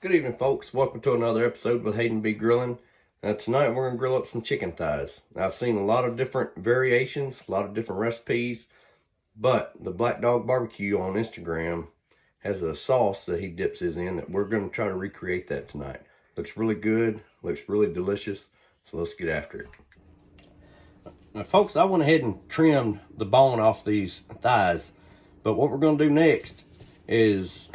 Good evening, folks. Welcome to another episode with Hayden B. Grilling. Tonight we're going to grill up some chicken thighs. I've seen a lot of different variations, a lot of different recipes, but the Black Dog Barbecue on Instagram has a sauce that he dips his in that we're going to try to recreate that tonight. Looks really good, looks really delicious, so let's get after it. Now, folks, I went ahead and trimmed the bone off these thighs, but what we're going to do next is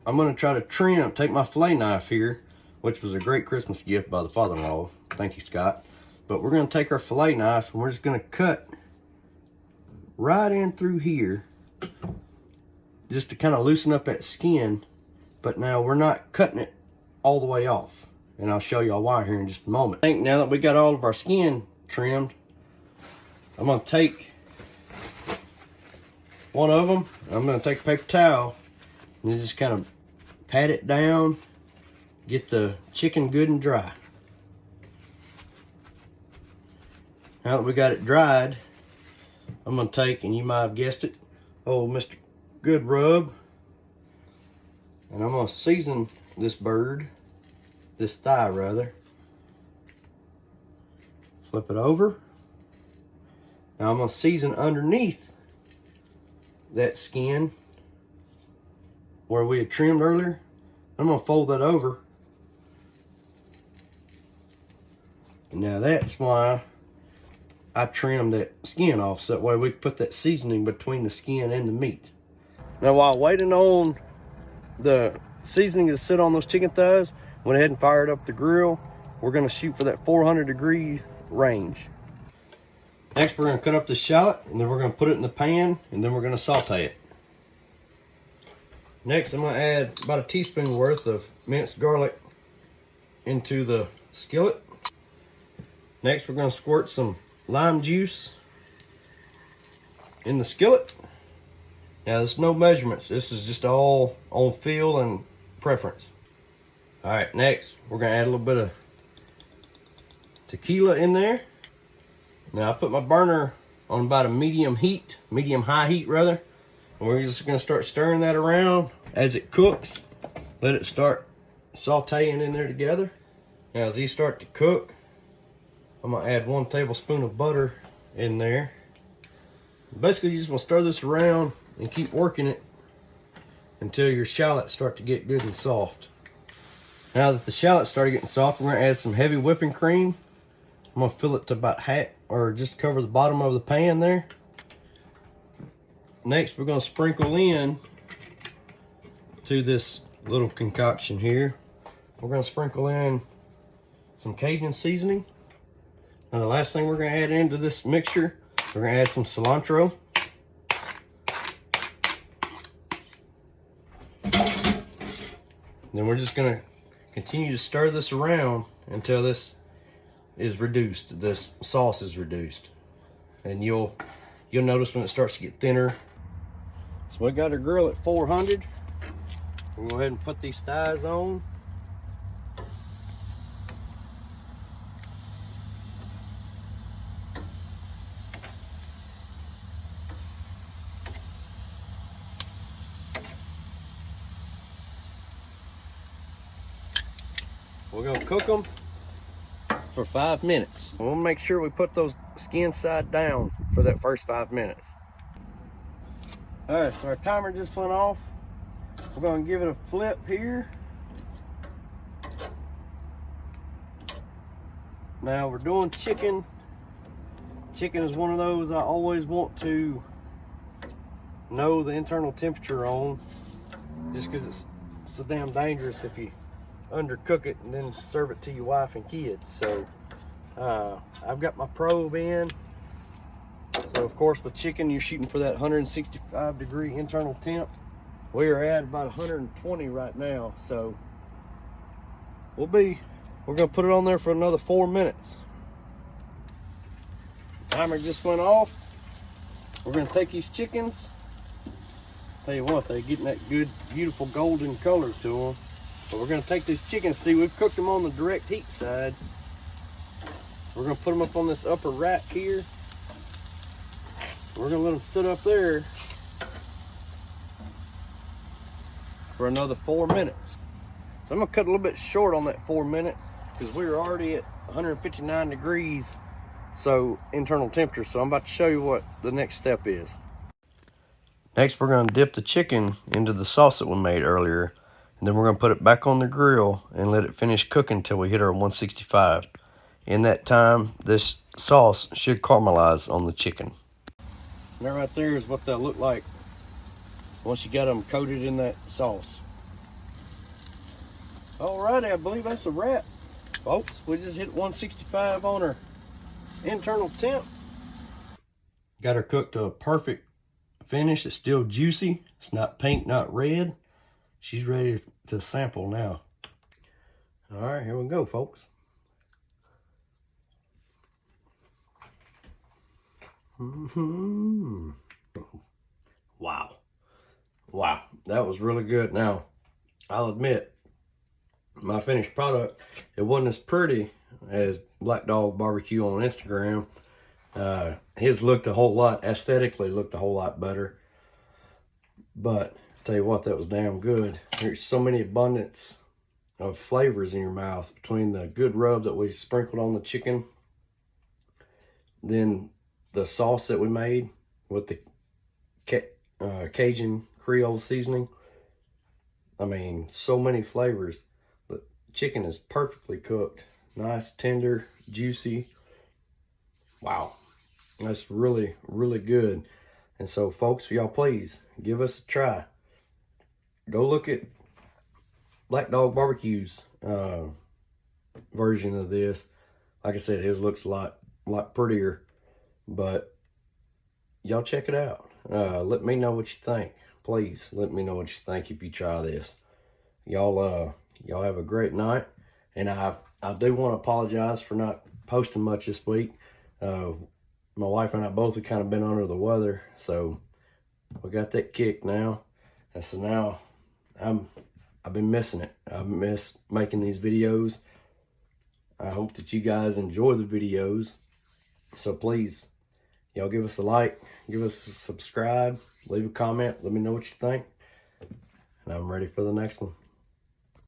I'm going to try to take my fillet knife here, which was a great Christmas gift by the father-in-law. Thank you, Scott. But we're going to take our fillet knife and we're just going to cut right in through here just to kind of loosen up that skin. But now we're not cutting it all the way off. And I'll show y'all why here in just a moment. I think now that we got all of our skin trimmed, I'm going to take one of them. I'm going to take a paper towel and just kind of pat it down, get the chicken good and dry. Now that we got it dried, I'm going to take, and you might have guessed it, old Mr. Good Rub, and I'm going to season this thigh rather. Flip it over. Now I'm going to season underneath that skin where we had trimmed earlier. I'm going to fold that over. And now that's why I trimmed that skin off, so that way we can put that seasoning between the skin and the meat. Now while waiting on the seasoning to sit on those chicken thighs, went ahead and fired up the grill. We're going to shoot for that 400-degree range. Next we're going to cut up the shallot, and then we're going to put it in the pan, and then we're going to saute it. Next, I'm going to add about a teaspoon worth of minced garlic into the skillet. Next, we're going to squirt some lime juice in the skillet. Now, there's no measurements. This is just all on feel and preference. All right, next, we're going to add a little bit of tequila in there. Now, I put my burner on about a medium-high heat rather. And we're just going to start stirring that around as it cooks. Let it start sauteing in there together. Now as these start to cook, I'm going to add 1 tablespoon of butter in there. Basically you just want to stir this around and keep working it until your shallots start to get good and soft. Now that the shallots started getting soft, we're going to add some heavy whipping cream. I'm going to fill it to about half, or just cover the bottom of the pan there. Next, we're going to sprinkle in to this little concoction here. We're going to sprinkle in some Cajun seasoning. Now, the last thing we're going to add into this mixture, we're going to add some cilantro. Then we're just going to continue to stir this around until this is reduced. This sauce is reduced, and you'll notice when it starts to get thinner. So we got our grill at 400. We'll go ahead and put these thighs on. We're gonna cook them for 5 minutes. We'll make sure we put those skin side down for that first 5 minutes. All right, so our timer just went off. We're going to give it a flip here. Now we're doing chicken. Chicken is one of those I always want to know the internal temperature on, just because it's so damn dangerous if you undercook it and then serve it to your wife and kids. So I've got my probe in. So of course with chicken you're shooting for that 165-degree internal temp. We are at about 120 right now, so we're gonna put it on there for another 4 minutes. Timer just went off. We're gonna take these chickens. Tell you what, they're getting that good, beautiful golden color to them. But we're gonna take these chickens. See, we've cooked them on the direct heat side. We're gonna put them up on this upper rack here. We're gonna let them sit up there for another 4 minutes. So I'm gonna cut a little bit short on that 4 minutes because we were already at 159 degrees, so internal temperature. So I'm about to show you what the next step is. Next, we're gonna dip the chicken into the sauce that we made earlier, and then we're gonna put it back on the grill and let it finish cooking until we hit our 165. In that time, this sauce should caramelize on the chicken. And that right there is what they'll look like once you got them coated in that sauce. Alrighty, I believe that's a wrap, folks. We just hit 165 on our internal temp. Got her cooked to a perfect finish. It's still juicy. It's not pink, not red. She's ready to sample now. All right, here we go, folks. Wow. Wow, that was really good. Now, I'll admit, my finished product, it wasn't as pretty as Black Dog Barbecue on Instagram. His looked a whole lot, aesthetically looked a whole lot better. But, I'll tell you what, that was damn good. There's so many abundance of flavors in your mouth between the good rub that we sprinkled on the chicken, then the sauce that we made with the Cajun Creole seasoning. I mean, so many flavors. The chicken is perfectly cooked. Nice, tender, juicy. Wow. That's really, really good. And so, folks, y'all please give us a try. Go look at Black Dog Barbecue's version of this. Like I said, his looks a lot prettier. But y'all check it out. Let me know what you think. Please let me know what you think if you try this. Y'all have a great night. And I do want to apologize for not posting much this week. My wife and I both have kind of been under the weather, so we got that kick now. And so now I've been missing it. I miss making these videos. I hope that you guys enjoy the videos. So please, y'all give us a like, give us a subscribe, leave a comment, let me know what you think. And I'm ready for the next one.